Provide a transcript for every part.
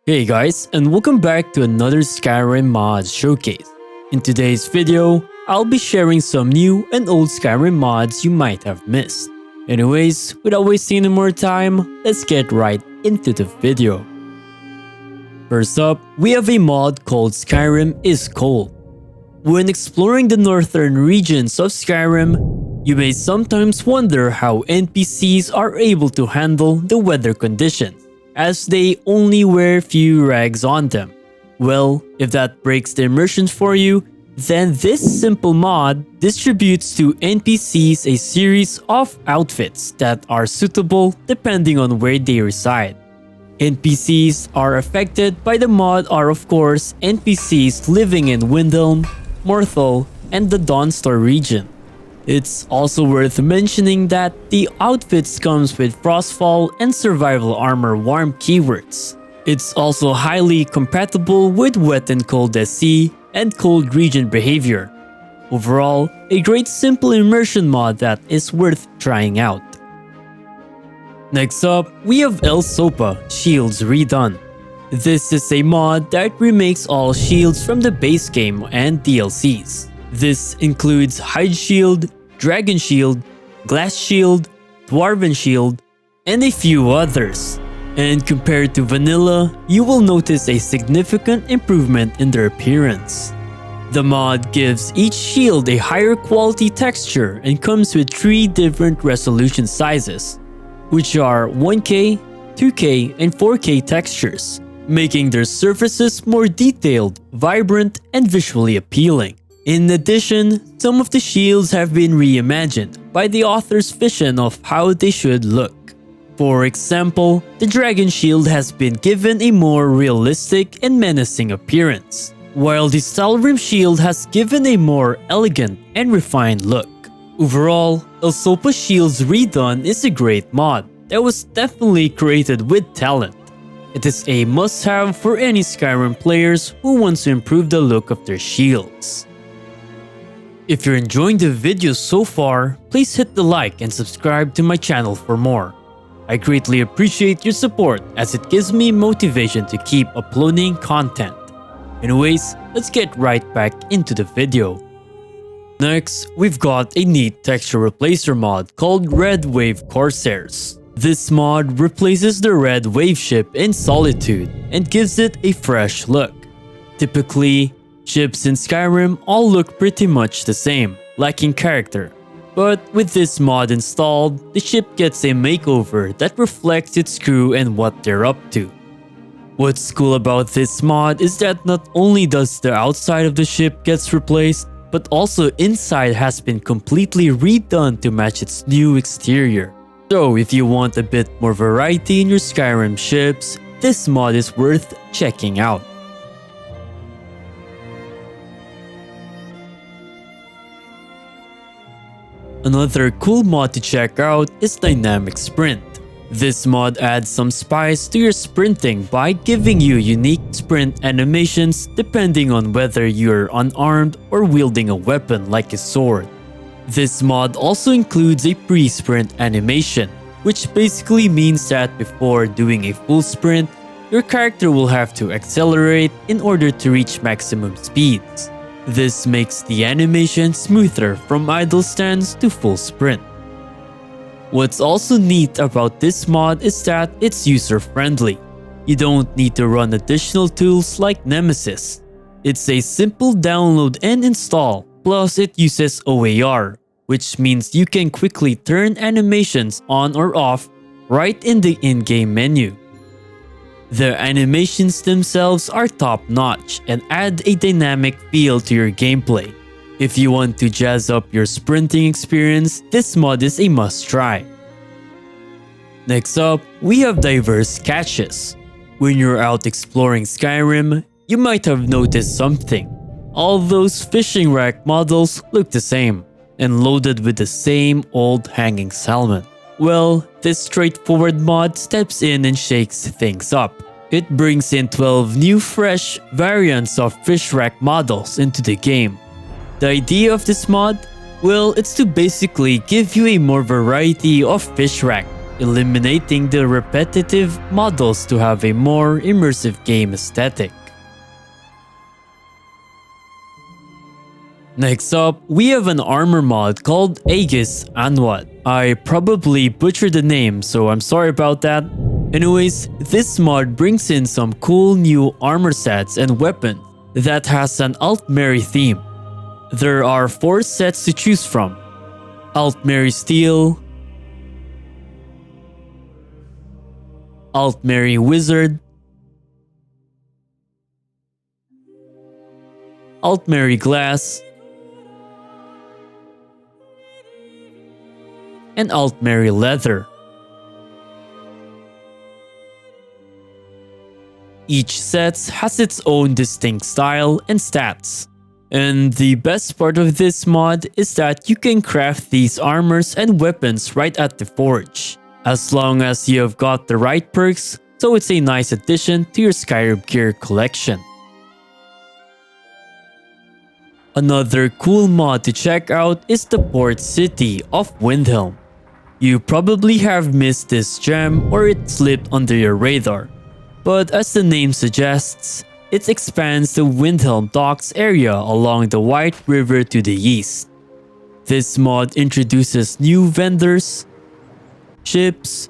Hey guys, and welcome back to another Skyrim mods showcase. In today's video, I'll be sharing some new and old Skyrim mods you might have missed. Anyways, without wasting any more time, let's get right into the video. First up, we have a mod called Skyrim is Cold. When exploring the northern regions of Skyrim, you may sometimes wonder how NPCs are able to handle the weather conditions, as they only wear few rags on them. Well, if that breaks the immersion for you, then this simple mod distributes to NPCs a series of outfits that are suitable depending on where they reside. NPCs are affected by the mod are of course NPCs living in Windhelm, Morthal, and the Dawnstar region. It's also worth mentioning that the outfits comes with Frostfall and Survival Armor warm keywords. It's also highly compatible with Wet and Cold SC and Cold region behavior. Overall, a great simple immersion mod that is worth trying out. Next up, we have Elsopa Shields Redone. This is a mod that remakes all shields from the base game and DLCs. This includes Hide Shield, Dragon Shield, Glass Shield, Dwarven Shield, and a few others. And compared to vanilla, you will notice a significant improvement in their appearance. The mod gives each shield a higher quality texture and comes with 3 different resolution sizes, which are 1K, 2K, and 4K textures, making their surfaces more detailed, vibrant, and visually appealing. In addition, some of the shields have been reimagined by the author's vision of how they should look. For example, the Dragon Shield has been given a more realistic and menacing appearance, while the Stalrim Shield has given a more elegant and refined look. Overall, Elsopa Shields Redone is a great mod that was definitely created with talent. It is a must-have for any Skyrim players who want to improve the look of their shields. If you're enjoying the video so far, please hit the like and subscribe to my channel for more. I greatly appreciate your support as it gives me motivation to keep uploading content. Anyways, let's get right back into the video. Next, we've got a neat texture replacer mod called Red Wave Corsairs. This mod replaces the red wave ship in Solitude and gives it a fresh look. Typically, ships in Skyrim all look pretty much the same, lacking character. But with this mod installed, the ship gets a makeover that reflects its crew and what they're up to. What's cool about this mod is that not only does the outside of the ship gets replaced, but also inside has been completely redone to match its new exterior. So if you want a bit more variety in your Skyrim ships, this mod is worth checking out. Another cool mod to check out is Dynamic Sprint. This mod adds some spice to your sprinting by giving you unique sprint animations depending on whether you're unarmed or wielding a weapon like a sword. This mod also includes a pre-sprint animation, which basically means that before doing a full sprint, your character will have to accelerate in order to reach maximum speeds. This makes the animation smoother from idle stance to full sprint. What's also neat about this mod is that it's user-friendly. You don't need to run additional tools like Nemesis. It's a simple download and install, plus it uses OAR, which means you can quickly turn animations on or off right in the in-game menu. The animations themselves are top-notch and add a dynamic feel to your gameplay. If you want to jazz up your sprinting experience, this mod is a must-try. Next up, we have diverse caches. When you're out exploring Skyrim, you might have noticed something. All those fishing rack models look the same and loaded with the same old hanging salmon. Well, this straightforward mod steps in and shakes things up. It brings in 12 new fresh variants of fish rack models into the game. The idea of this mod? Well, it's to basically give you a more variety of fish rack eliminating the repetitive models to have a more immersive game aesthetic. Next up, we have an armor mod called Aegis Anuad. I probably butchered the name, so I'm sorry about that. Anyways, this mod brings in some cool new armor sets and weapons that has an Altmeri theme. There are 4 sets to choose from: Altmeri Steel, Altmeri Wizard, Altmeri Glass, and Altmeri Leather. Each set has its own distinct style and stats. And the best part of this mod is that you can craft these armors and weapons right at the forge, as long as you have got the right perks, so it's a nice addition to your Skyrim gear collection. Another cool mod to check out is the Port City of Windhelm. You probably have missed this gem or it slipped under your radar, but as the name suggests, it expands the Windhelm docks area along the White River to the east. This mod introduces new vendors, ships,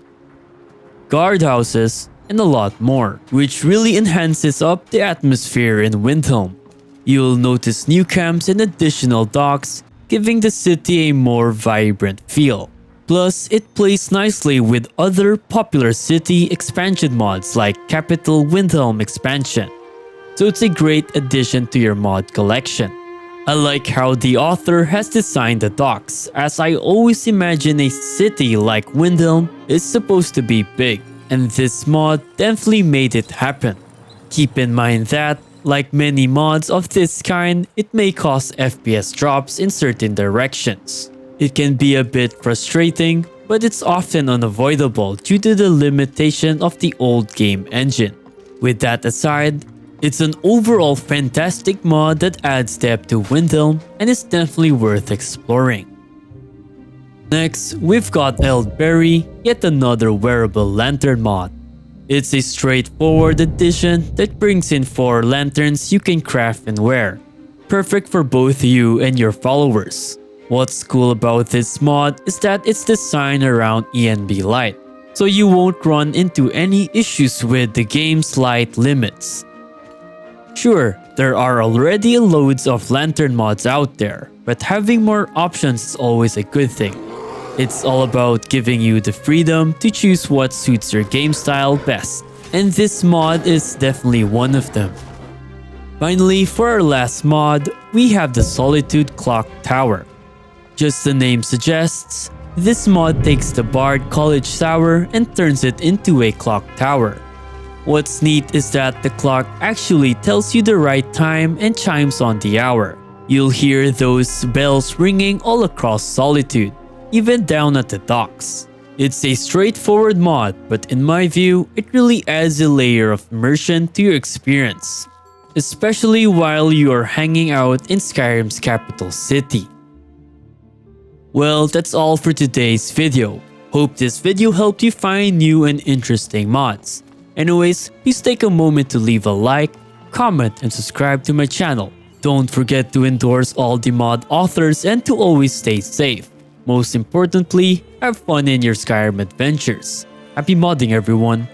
guardhouses, and a lot more, which really enhances up the atmosphere in Windhelm. You'll notice new camps and additional docks, giving the city a more vibrant feel. Plus, it plays nicely with other popular city expansion mods like Capital Windhelm Expansion, so it's a great addition to your mod collection. I like how the author has designed the docks, as I always imagine a city like Windhelm is supposed to be big, and this mod definitely made it happen. Keep in mind that, like many mods of this kind, it may cause FPS drops in certain directions. It can be a bit frustrating, but it's often unavoidable due to the limitation of the old game engine. With that aside, it's an overall fantastic mod that adds depth to Windhelm and is definitely worth exploring. Next, we've got Beri, yet another wearable lantern mod. It's a straightforward addition that brings in 4 lanterns you can craft and wear, perfect for both you and your followers. What's cool about this mod is that it's designed around ENB light, so you won't run into any issues with the game's light limits. Sure, there are already loads of lantern mods out there, but having more options is always a good thing. It's all about giving you the freedom to choose what suits your game style best, and this mod is definitely one of them. Finally, for our last mod, we have the Solitude Clock Tower. Just the name suggests, this mod takes the Bard College Tower and turns it into a clock tower. What's neat is that the clock actually tells you the right time and chimes on the hour. You'll hear those bells ringing all across Solitude, even down at the docks. It's a straightforward mod, but in my view, it really adds a layer of immersion to your experience, especially while you are hanging out in Skyrim's capital city. Well, that's all for today's video. Hope this video helped you find new and interesting mods. Anyways, please take a moment to leave a like, comment, and subscribe to my channel. Don't forget to endorse all the mod authors and to always stay safe. Most importantly, have fun in your Skyrim adventures. Happy modding, everyone!